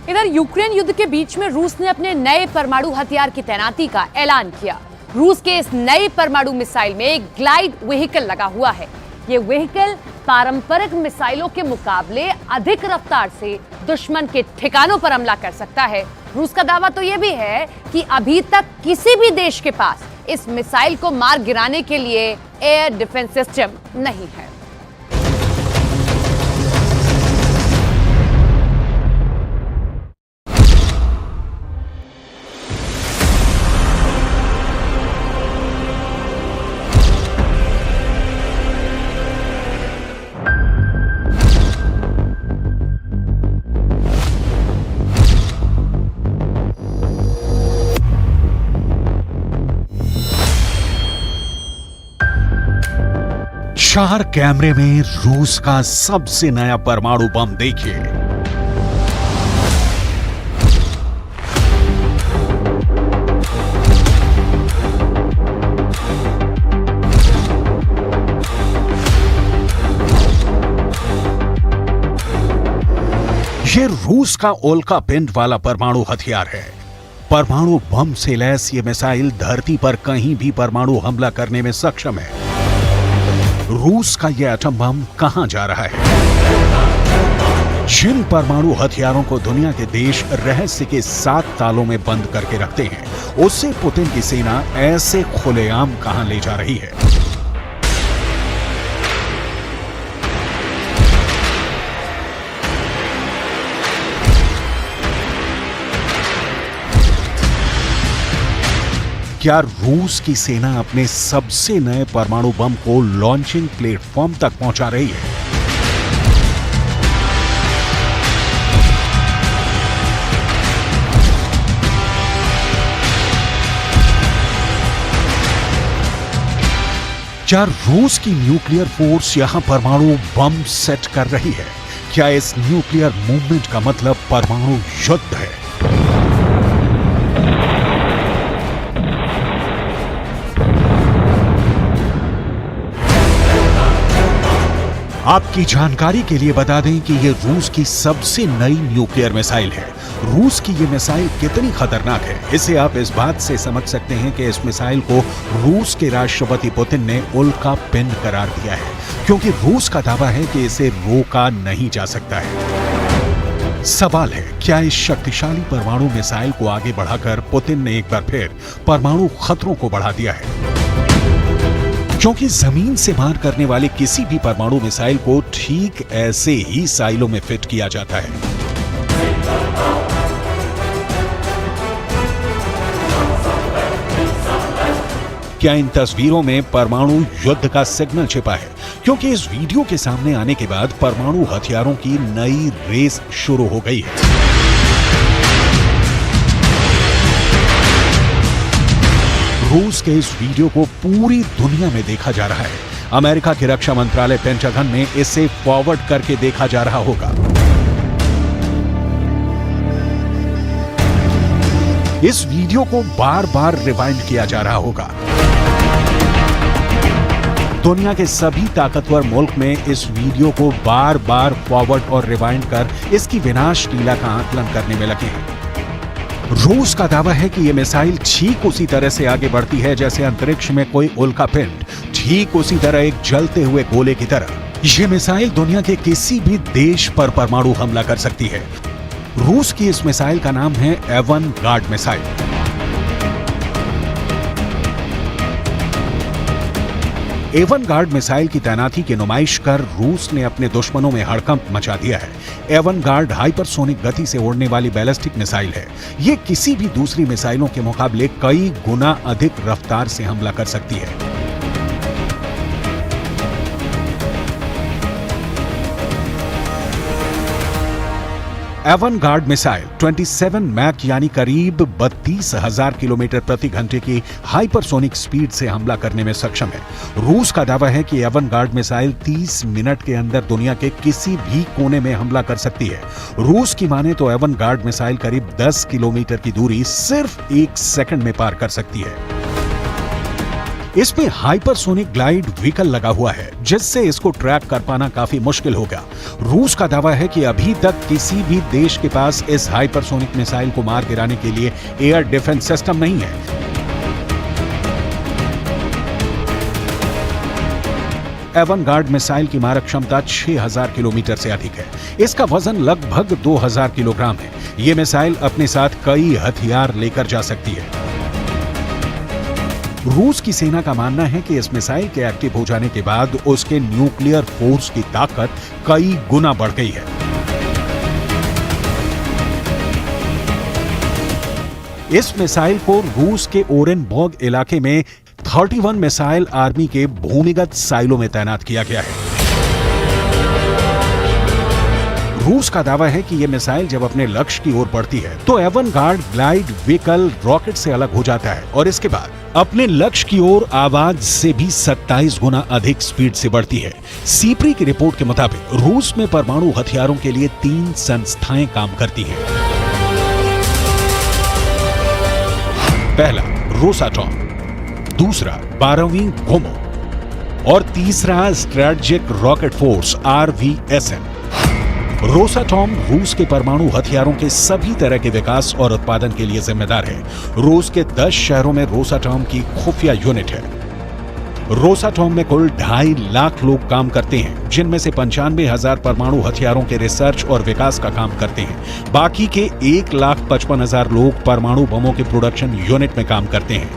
इधर यूक्रेन युद्ध के बीच में रूस ने अपने नए परमाणु हथियार की तैनाती का ऐलान किया। रूस के इस नए परमाणु मिसाइल में एक ग्लाइड व्हीकल लगा हुआ है। ये व्हीकल पारंपरिक मिसाइलों के मुकाबले अधिक रफ्तार से दुश्मन के ठिकानों पर हमला कर सकता है। रूस का दावा तो यह भी है कि अभी तक किसी भी देश के पास इस मिसाइल को मार गिराने के लिए एयर डिफेंस सिस्टम नहीं है। चार कैमरे में रूस का सबसे नया परमाणु बम देखिए। ये रूस का उल्का पिंड वाला परमाणु हथियार है। परमाणु बम से लैस ये मिसाइल धरती पर कहीं भी परमाणु हमला करने में सक्षम है। रूस का यह एटम बम कहां जा रहा है? जिन परमाणु हथियारों को दुनिया के देश रहस्य के 7 तालों में बंद करके रखते हैं, उससे पुतिन की सेना ऐसे खुलेआम कहां ले जा रही है? क्या रूस की सेना अपने सबसे नए परमाणु बम को लॉन्चिंग प्लेटफॉर्म तक पहुंचा रही है? क्या रूस की न्यूक्लियर फोर्स यहां परमाणु बम सेट कर रही है? क्या इस न्यूक्लियर मूवमेंट का मतलब परमाणु युद्ध है? आपकी जानकारी के लिए बता दें कि यह रूस की सबसे नई न्यूक्लियर मिसाइल है। रूस की यह मिसाइल कितनी खतरनाक है, इसे आप इस बात से समझ सकते हैं कि इस मिसाइल को रूस के राष्ट्रपति पुतिन ने उल्का पिंड करार दिया है, क्योंकि रूस का दावा है कि इसे रोका नहीं जा सकता है। सवाल है, क्या इस शक्तिशाली परमाणु मिसाइल को आगे बढ़ाकर पुतिन ने एक बार फिर परमाणु खतरों को बढ़ा दिया है? क्योंकि जमीन से मार करने वाले किसी भी परमाणु मिसाइल को ठीक ऐसे ही साइलों में फिट किया जाता है। क्या इन तस्वीरों में परमाणु युद्ध का सिग्नल छिपा है? क्योंकि इस वीडियो के सामने आने के बाद परमाणु हथियारों की नई रेस शुरू हो गई है। रूस के इस वीडियो को पूरी दुनिया में देखा जा रहा है। अमेरिका की रक्षा मंत्रालय पेंटागन में इसे फॉरवर्ड करके देखा जा रहा होगा। इस वीडियो को बार बार रिवाइंड किया जा रहा होगा। दुनिया के सभी ताकतवर मुल्क में इस वीडियो को बार बार फॉरवर्ड और रिवाइंड कर इसकी विनाश लीला का आकलन करने में लगे हैं। रूस का दावा है कि यह मिसाइल ठीक उसी तरह से आगे बढ़ती है जैसे अंतरिक्ष में कोई उल्का पिंड, ठीक उसी तरह एक जलते हुए गोले की तरह। यह मिसाइल दुनिया के किसी भी देश पर परमाणु हमला कर सकती है। रूस की इस मिसाइल का नाम है एवनगार्ड मिसाइल। एवनगार्ड मिसाइल की तैनाती की नुमाइश कर रूस ने अपने दुश्मनों में हड़कंप मचा दिया है। एवनगार्ड हाइपरसोनिक गति से उड़ने वाली बैलिस्टिक मिसाइल है। ये किसी भी दूसरी मिसाइलों के मुकाबले कई गुना अधिक रफ्तार से हमला कर सकती है। एवनगार्ड मिसाइल 27 मैक यानी करीब 32,000 किलोमीटर प्रति घंटे की हाइपरसोनिक स्पीड से हमला करने में सक्षम है। रूस का दावा है कि एवनगार्ड मिसाइल 30 मिनट के अंदर दुनिया के किसी भी कोने में हमला कर सकती है। रूस की माने तो एवनगार्ड मिसाइल करीब 10 किलोमीटर की दूरी सिर्फ 1 सेकंड में पार कर सकती है। इसमें हाइपरसोनिक ग्लाइड व्हीकल लगा हुआ है, जिससे इसको ट्रैक कर पाना काफी मुश्किल होगा। रूस का दावा है कि अभी तक किसी भी देश के पास इस हाइपरसोनिक मिसाइल को मार गिराने के लिए एयर डिफेंस सिस्टम नहीं है। एवनगार्ड मिसाइल की मारक क्षमता 6000 किलोमीटर से अधिक है। इसका वजन लगभग 2000 किलोग्राम है। ये मिसाइल अपने साथ कई हथियार लेकर जा सकती है। रूस की सेना का मानना है कि इस मिसाइल के एक्टिव हो जाने के बाद उसके न्यूक्लियर फोर्स की ताकत कई गुना बढ़ गई है। इस मिसाइल को रूस के ओरेनबर्ग इलाके में 31 मिसाइल आर्मी के भूमिगत साइलों में तैनात किया गया है। रूस का दावा है कि यह मिसाइल जब अपने लक्ष्य की ओर बढ़ती है तो एवनगार्ड ग्लाइड व्हीकल रॉकेट से अलग हो जाता है और इसके बाद अपने लक्ष्य की ओर आवाज से भी 27 गुना अधिक स्पीड से बढ़ती है। सीप्री की रिपोर्ट के मुताबिक रूस में परमाणु हथियारों के लिए 3 संस्थाएं काम करती हैं। पहला रोसाटॉम, दूसरा 12वीं गोमो और तीसरा strategic rocket force RVSN। Rosatom रूस के परमाणु हथियारों के सभी तरह के विकास और उत्पादन के लिए जिम्मेदार है। रूस के 10 शहरों में रोसाटॉम की खुफिया यूनिट है। रोसाटॉम में कुल 2.5 लाख लोग काम करते हैं, जिनमें से 95,000 परमाणु हथियारों के रिसर्च और विकास का काम करते हैं। बाकी के 1,55,000 लोग परमाणु बमों के प्रोडक्शन यूनिट में काम करते हैं।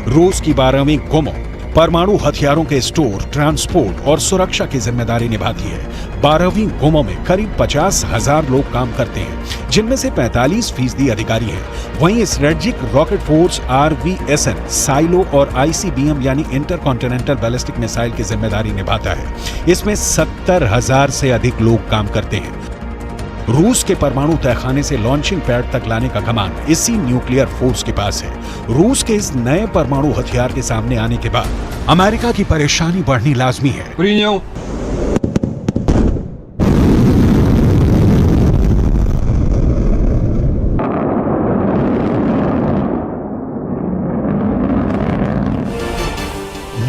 रूस की 12वीं गोमो परमाणु हथियारों के स्टोर, ट्रांसपोर्ट और सुरक्षा की जिम्मेदारी निभाती है। 12वीं गोमो में करीब 50,000 लोग काम करते हैं, जिनमें से 45% अधिकारी हैं। वहीं strategic rocket force RVSN silo और ICBM यानी इंटरकॉन्टिनेंटल बैलिस्टिक मिसाइल की जिम्मेदारी निभाता है। इसमें 70,000 से अधिक लोग काम करते हैं। रूस के परमाणु तहखाने से लॉन्चिंग पैड तक लाने का कमान इसी न्यूक्लियर फोर्स के पास है। रूस के इस नए परमाणु हथियार के सामने आने के बाद अमेरिका की परेशानी बढ़नी लाजमी है।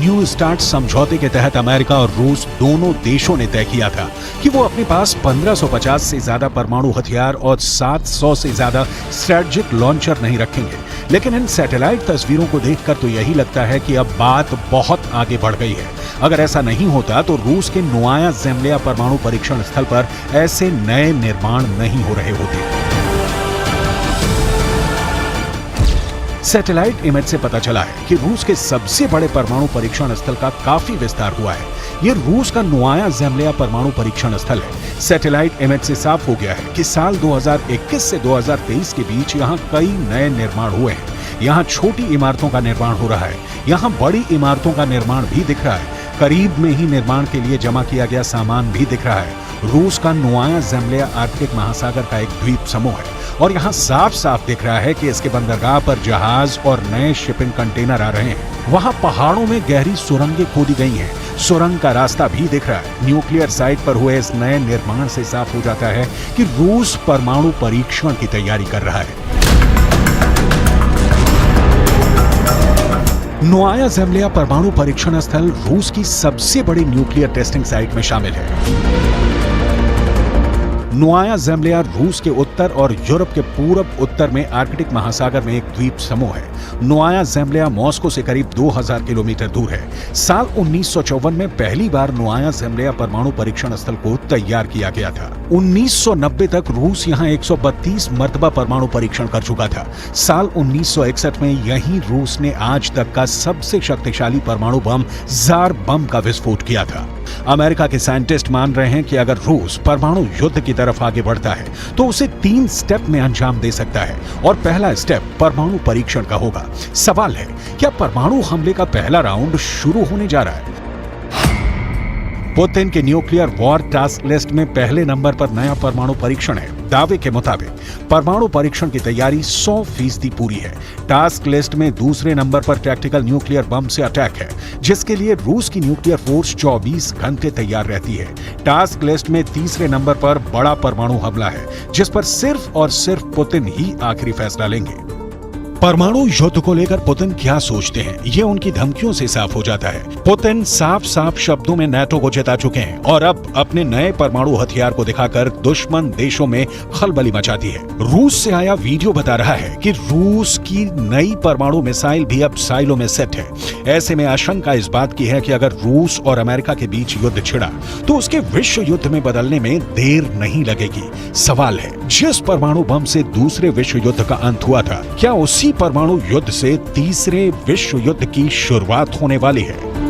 न्यू स्टार्ट समझौते के तहत अमेरिका और रूस दोनों देशों ने तय किया था कि वो अपने पास 1550 से ज्यादा परमाणु हथियार और 700 से ज्यादा स्ट्रेटेजिक लॉन्चर नहीं रखेंगे। लेकिन इन सैटेलाइट तस्वीरों को देखकर तो यही लगता है कि अब बात बहुत आगे बढ़ गई है। अगर ऐसा नहीं होता तो रूस के नोवाया ज़ेम्लिया परमाणु परीक्षण स्थल पर ऐसे नए निर्माण नहीं हो रहे होते। सैटेलाइट इमेज से पता चला है कि रूस के सबसे बड़े परमाणु परीक्षण स्थल का काफी विस्तार हुआ है। यह रूस का नोवाया ज़ेम्लिया परमाणु परीक्षण स्थल है। सैटेलाइट इमेज से साफ हो गया है कि साल 2021 से 2023 के बीच यहाँ कई नए निर्माण हुए हैं। यहाँ छोटी इमारतों का निर्माण हो रहा है, यहाँ बड़ी इमारतों का निर्माण भी दिख रहा है। करीब में ही निर्माण के लिए जमा किया गया सामान भी दिख रहा है। रूस का नोवाया ज़ेम्लिया आर्कटिक महासागर का एक द्वीप समूह है और यहाँ साफ साफ दिख रहा है कि इसके बंदरगाह पर जहाज और नए शिपिंग कंटेनर आ रहे हैं। वहाँ पहाड़ों में गहरी सुरंगें खोदी गई हैं। सुरंग का रास्ता भी दिख रहा है। न्यूक्लियर साइट पर हुए इस नए निर्माण से साफ हो जाता है कि रूस परमाणु परीक्षण की तैयारी कर रहा है। नोवाया ज़ेम्लिया परमाणु परीक्षण स्थल रूस की सबसे बड़ी न्यूक्लियर टेस्टिंग साइट में शामिल है। नोवाया ज़ेम्लिया रूस के उत्तर और यूरोप के पूरब उत्तर में आर्कटिक महासागर में एक द्वीप समूह है। नोवाया ज़ेम्लिया मॉस्को से करीब 2000 किलोमीटर दूर है। साल 1954 में पहली बार नोवाया ज़ेम्लिया परमाणु परीक्षण स्थल को तैयार किया गया था। 1990 तक रूस यहाँ 132 मर्तबा परमाणु परीक्षण कर चुका था। साल 1961 में यहीं रूस ने आज तक का सबसे शक्तिशाली परमाणु बम ज़ार बम का विस्फोट किया था। अमेरिका के साइंटिस्ट मान रहे हैं कि अगर रूस परमाणु युद्ध की तरफ आगे बढ़ता है तो उसे 3 स्टेप में अंजाम दे सकता है और पहला स्टेप परमाणु परीक्षण का होगा। सवाल है, क्या परमाणु हमले का पहला राउंड शुरू होने जा रहा है? पुतिन के न्यूक्लियर वॉर टास्क लिस्ट में पहले नंबर पर नया परमाणु परीक्षण है। दावे के मुताबिक परमाणु परीक्षण की तैयारी 100% पूरी है। टास्क लिस्ट में दूसरे नंबर पर टैक्टिकल न्यूक्लियर बम से अटैक है, जिसके लिए रूस की न्यूक्लियर फोर्स 24 घंटे तैयार रहती है। टास्क लिस्ट में तीसरे नंबर पर बड़ा परमाणु हमला है, जिस पर सिर्फ और सिर्फ पुतिन ही आखिरी फैसला लेंगे। परमाणु युद्ध को लेकर पुतिन क्या सोचते हैं, ये उनकी धमकियों से साफ हो जाता है। पुतिन साफ साफ शब्दों में नाटो को जिता चुके हैं और अब अपने नए परमाणु हथियार को दिखाकर दुश्मन देशों में खलबली मचाती है। रूस से आया वीडियो बता रहा है कि रूस की नई परमाणु मिसाइल भी अब साइलों में सेट है। ऐसे में आशंका इस बात की है कि अगर रूस और अमेरिका के बीच युद्ध छिड़ा तो उसके विश्व युद्ध में बदलने में देर नहीं लगेगी। सवाल है, जिस परमाणु बम से दूसरे विश्व युद्ध का अंत हुआ था, क्या उसी परमाणु युद्ध से तीसरे विश्व युद्ध की शुरुआत होने वाली है?